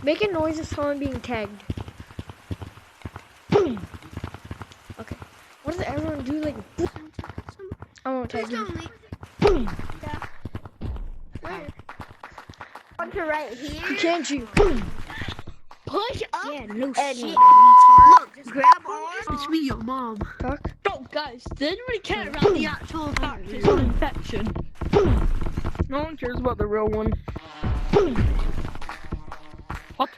Make a noise of someone being tagged. Okay. What does everyone do? Like, I won't tag you. Yeah. Where? On to right here. Can't you? Push up. Yeah, no and shit. look, grab on. It's me, your mom. Talk. Bro, guys, they didn't really care about the actual factors on infection. No one cares about the real one. What?